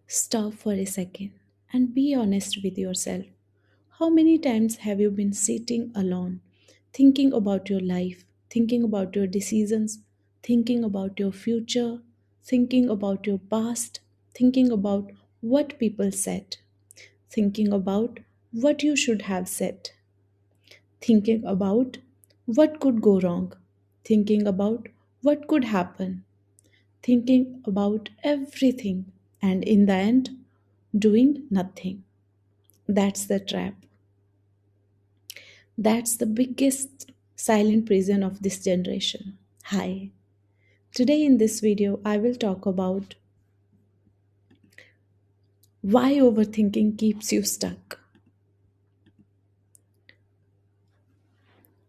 Stop for a second and be honest with yourself. How many times have you been sitting alone, thinking about your life, thinking about your decisions, thinking about your future, thinking about your past, thinking about what people said, thinking about what you should have said, thinking about what could go wrong, thinking about what could happen, thinking about everything, and in the end, doing nothing. That's the trap. That's the biggest silent prison of this generation. Hi. Today in this video, I will talk about why overthinking keeps you stuck.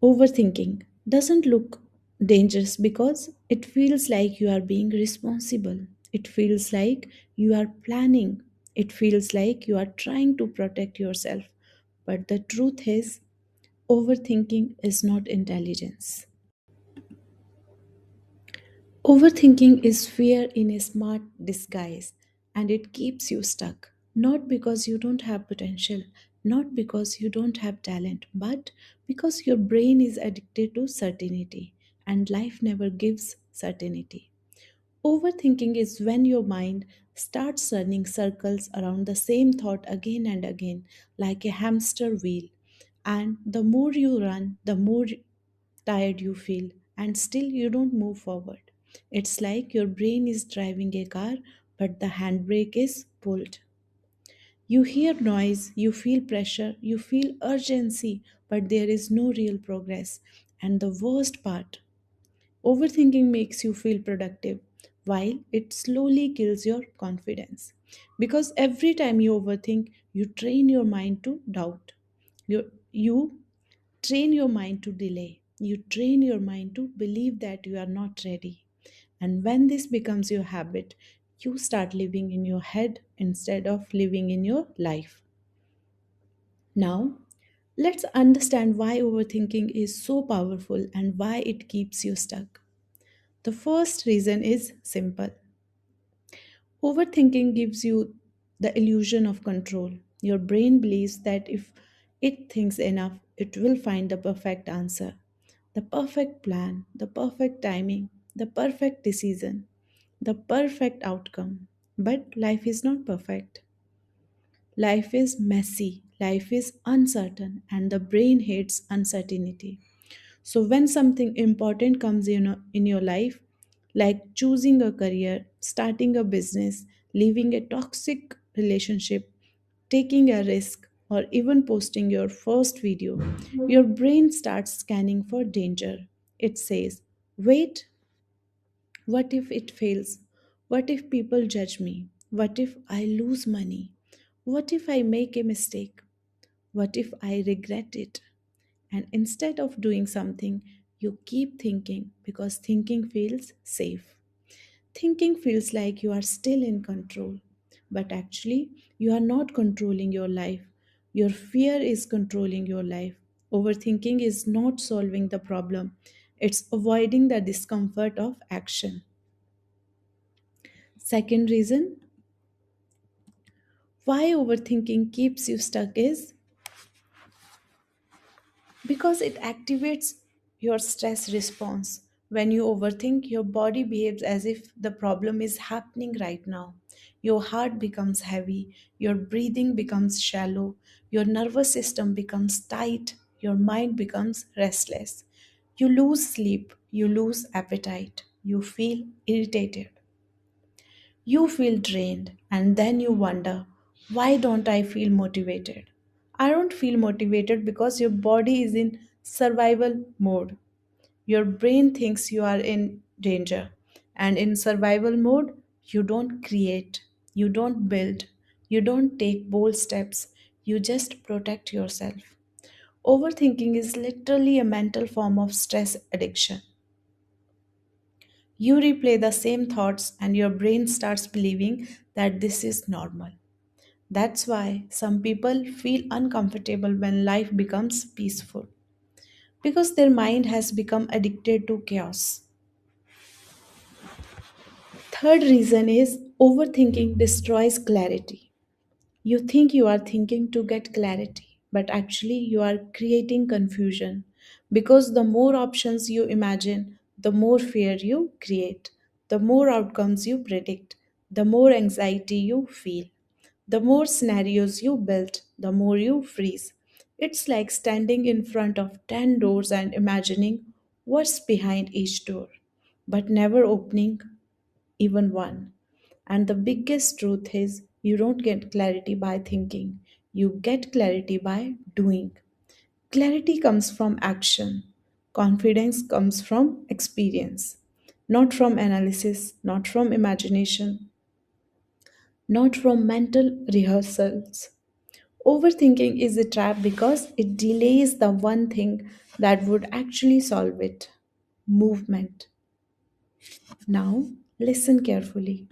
Overthinking doesn't look dangerous because it feels like you are being responsible. It feels like you are planning. It feels like you are trying to protect yourself. But the truth is, overthinking is not intelligence. Overthinking is fear in a smart disguise, and it keeps you stuck. Not because you don't have potential, not because you don't have talent, but because your brain is addicted to certainty, and life never gives certainty. Overthinking is when your mind starts running circles around the same thought again and again, like a hamster wheel. And the more you run, the more tired you feel, and still you don't move forward. It's like your brain is driving a car, but the handbrake is pulled. You hear noise, you feel pressure, you feel urgency, but there is no real progress. And the worst part, overthinking makes you feel productive while it slowly kills your confidence. Because every time you overthink, you train your mind to doubt. You train your mind to delay. You train your mind to believe that you are not ready. And when this becomes your habit, you start living in your head instead of living in your life. Now, let's understand why overthinking is so powerful and why it keeps you stuck. The first reason is simple. Overthinking gives you the illusion of control. Your brain believes that if it thinks enough, it will find the perfect answer, the perfect plan, the perfect timing, the perfect decision, the perfect outcome. But life is not perfect. Life is messy, life is uncertain, and the brain hates uncertainty. So, when something important comes in your life, like choosing a career, starting a business, leaving a toxic relationship, taking a risk, or even posting your first video, your brain starts scanning for danger. It says, wait, what if it fails? What if people judge me? What if I lose money? What if I make a mistake? What if I regret it? And instead of doing something, you keep thinking because thinking feels safe. Thinking feels like you are still in control. But actually, you are not controlling your life. Your fear is controlling your life. Overthinking is not solving the problem, it's avoiding the discomfort of action. Second reason why overthinking keeps you stuck is because it activates your stress response. When you overthink, your body behaves as if the problem is happening right now. Your heart becomes heavy, your breathing becomes shallow, your nervous system becomes tight, your mind becomes restless. You lose sleep, you lose appetite, you feel irritated, you feel drained, and then you wonder, why don't I feel motivated? I don't feel motivated because your body is in survival mode. Your brain thinks you are in danger. And in survival mode, you don't create, you don't build, you don't take bold steps, you just protect yourself. Overthinking is literally a mental form of stress addiction. You replay the same thoughts, and your brain starts believing that this is normal. That's why some people feel uncomfortable when life becomes peaceful because their mind has become addicted to chaos. Third reason is Overthinking destroys clarity. You think you are thinking to get clarity, but actually you are creating confusion because the more options you imagine, the more fear you create, the more outcomes you predict, the more anxiety you feel, the more scenarios you build, the more you freeze. It's like standing in front of 10 doors and imagining what's behind each door, but never opening even one. And the biggest truth is you don't get clarity by thinking, you get clarity by doing. Clarity comes from action, confidence comes from experience, not from analysis, not from imagination, not from mental rehearsals. Overthinking is a trap because it delays the one thing that would actually solve it: movement. Now, listen carefully.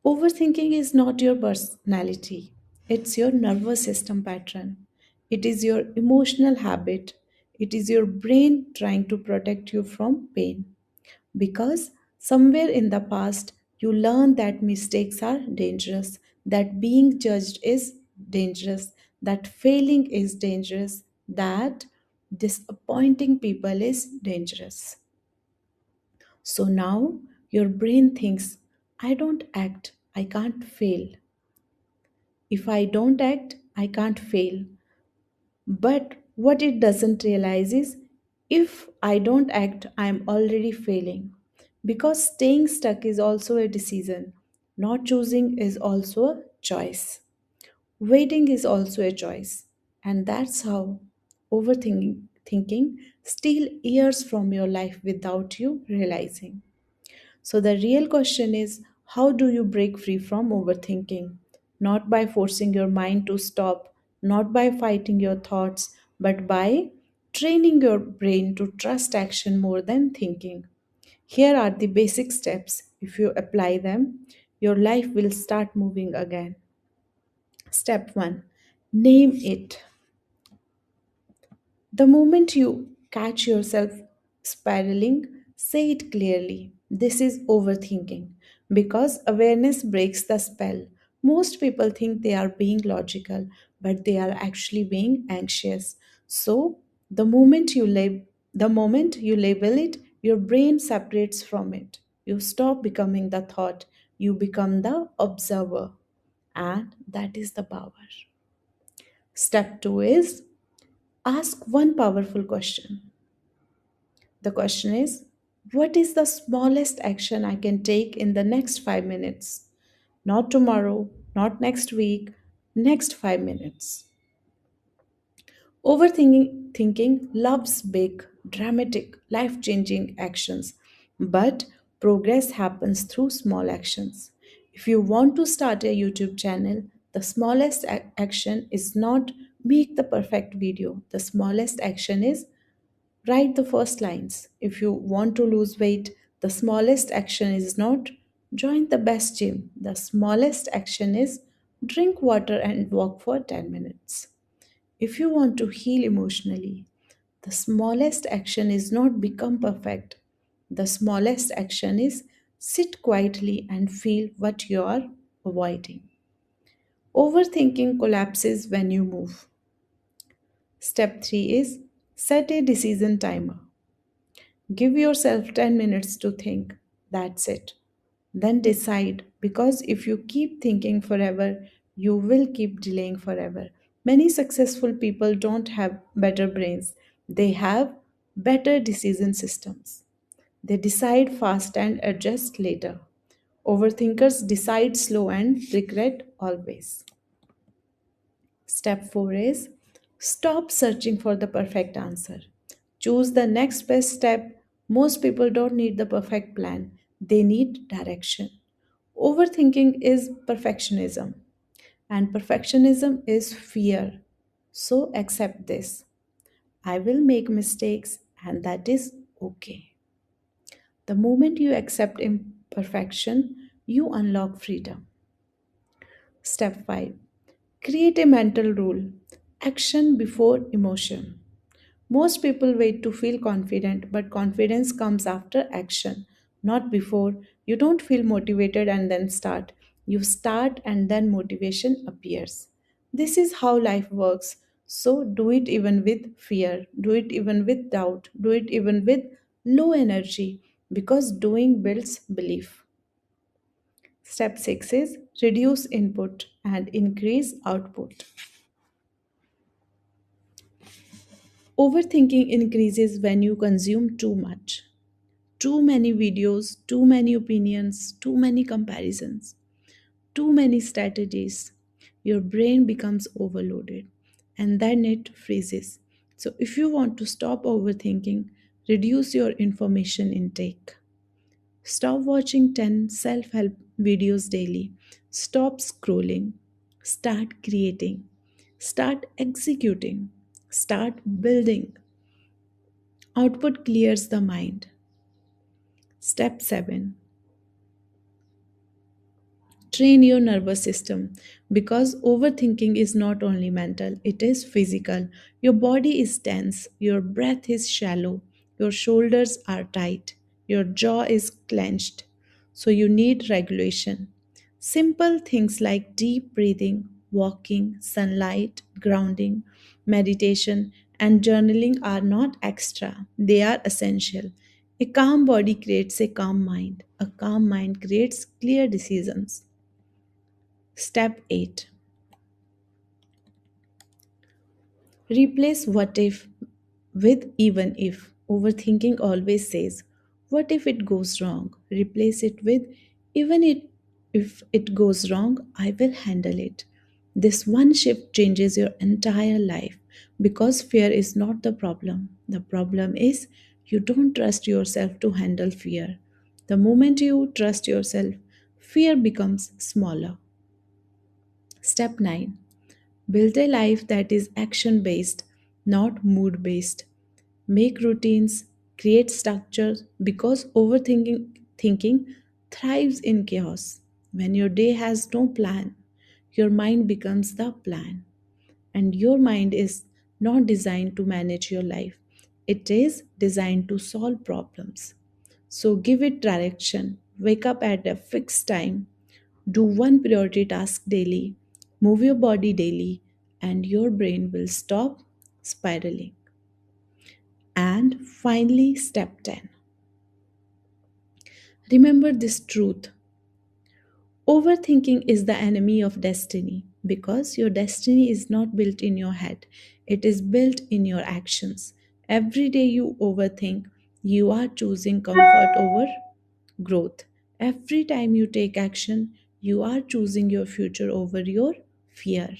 Overthinking is not your personality, it's your nervous system pattern. It is your emotional habit. It is your brain trying to protect you from pain. Because somewhere in the past, you learned that mistakes are dangerous, that being judged is dangerous, that failing is dangerous, that disappointing people is dangerous. So now your brain thinks, I don't act, I can't fail. If I don't act, I can't fail. But what it doesn't realize is if I don't act, I am already failing. Because staying stuck is also a decision, not choosing is also a choice. Waiting is also a choice. And that's how overthinking thinking steal years from your life without you realizing. So, the real question is how do you break free from overthinking? Not by forcing your mind to stop, not by fighting your thoughts, but by training your brain to trust action more than thinking. Here are the basic steps. If you apply them, your life will start moving again. Step 1: Name it. The moment you catch yourself spiraling, say it clearly. This is overthinking because awareness breaks the spell. Most people think they are being logical, but they are actually being anxious. So, the moment you label it, your brain separates from it. You stop becoming the thought, you become the observer, and that is the power. Step 2 is ask one powerful question. The question is, what is the smallest action I can take in the next 5 minutes? Not tomorrow, not next week, next 5 minutes. Overthinking loves big, dramatic, life changing actions, but progress happens through small actions. If you want to start a YouTube channel, the smallest action is not make the perfect video. The smallest action is write the first lines. If you want to lose weight, the smallest action is not join the best gym. The smallest action is drink water and walk for 10 minutes. If you want to heal emotionally, the smallest action is not become perfect. The smallest action is sit quietly and feel what you are avoiding. Overthinking collapses when you move. Step 3 is set a decision timer. Give yourself 10 minutes to think. That's it. Then decide because if you keep thinking forever, you will keep delaying forever. Many successful people don't have better brains, they have better decision systems. They decide fast and adjust later. Overthinkers decide slow and regret always. Step 4 is stop searching for the perfect answer. Choose the next best step. Most people don't need the perfect plan, they need direction. Overthinking is perfectionism, and perfectionism is fear. So accept this. I will make mistakes, and that is okay. The moment you accept imperfection, you unlock freedom. Step 5: create a mental rule: action before emotion. Most people wait to feel confident, but confidence comes after action, not before. You don't feel motivated and then start. You start and then motivation appears. This is how life works. So do it even with fear, do it even with doubt, do it even with low energy, because doing builds belief. Step 6 is reduce input and increase output. Overthinking increases when you consume too much. Too many videos, too many opinions, too many comparisons, too many strategies. Your brain becomes overloaded and then it freezes. So, if you want to stop overthinking, reduce your information intake. Stop watching 10 self help videos daily. Stop scrolling. Start creating. Start executing. Start building. Output clears the mind. Step 7, train your nervous system, because overthinking is not only mental, it is physical. Your body is tense, your breath is shallow, your shoulders are tight, your jaw is clenched. So you need regulation. Simple things like deep breathing, walking, sunlight, grounding, meditation, and journaling are not extra, they are essential. A calm body creates a calm mind. A calm mind creates clear decisions. Step 8, replace what if with even if. Overthinking always says, what if it goes wrong? Replace it with, even if it goes wrong, I will handle it. This one shift changes your entire life, because fear is not the problem. The problem is you don't trust yourself to handle fear. The moment you trust yourself, fear becomes smaller. Step 9, build a life that is action based, not mood based. Make routines, create structures, because overthinking thinking thrives in chaos. When your day has no plan, your mind becomes the plan. And your mind is not designed to manage your life, it is designed to solve problems. So give it direction. Wake up at a fixed time. Do one priority task daily. Move your body daily, and your brain will stop spiraling. And finally, step 10. Remember this truth: overthinking is the enemy of destiny, because your destiny is not built in your head, it is built in your actions. Every day you overthink, you are choosing comfort over growth. Every time you take action, you are choosing your future over your fear.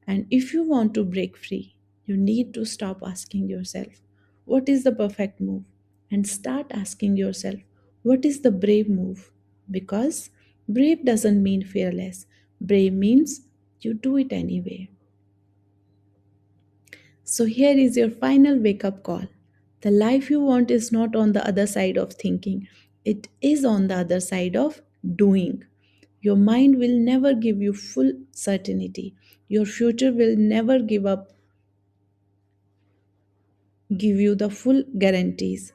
And if you want to break free, you need to stop asking yourself, what is the perfect move? And start asking yourself, what is the brave move? Because brave doesn't mean fearless, brave means you do it anyway. So, here is your final wake up call. The life you want is not on the other side of thinking, it is on the other side of doing. Your mind will never give you full certainty. Your future will never give you the full guarantees.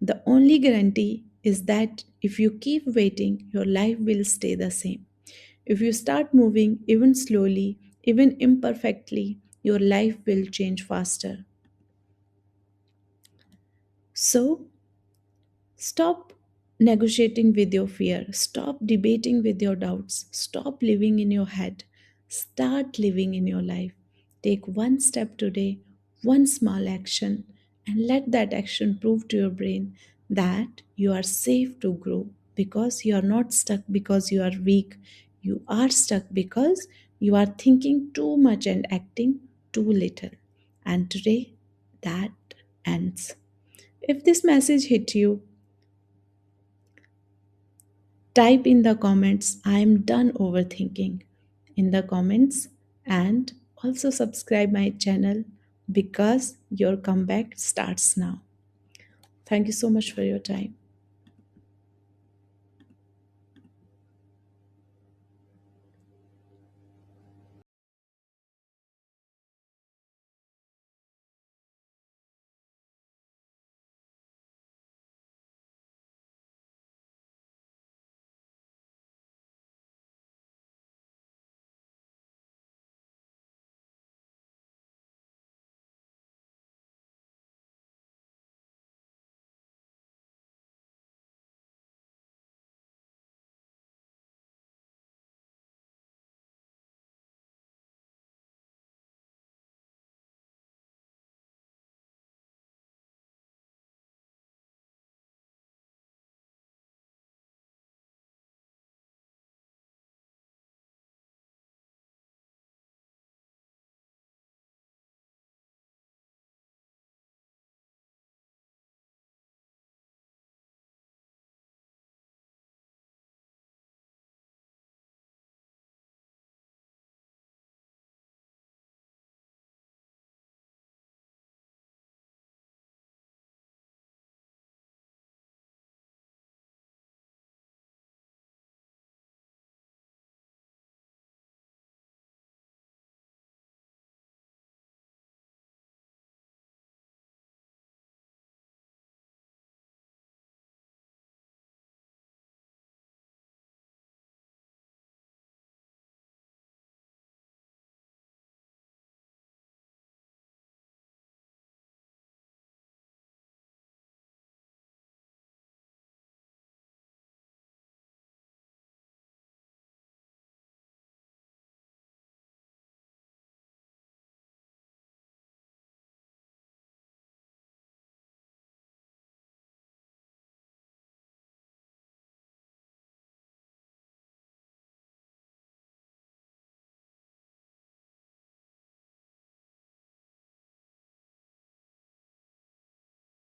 The only guarantee is that if you keep waiting, your life will stay the same. If you start moving, even slowly, even imperfectly, your life will change faster. So, stop negotiating with your fear. Stop debating with your doubts. Stop living in your head. Start living in your life. Take one step today, one small action, and let that action prove to your brain that you are safe to grow, because you are not stuck because you are weak. You are stuck because you are thinking too much and acting too little. And today, that ends. If this message hit you, type in the comments, I am done overthinking in the comments, and also subscribe my channel, because your comeback starts now. Thank you so much for your time.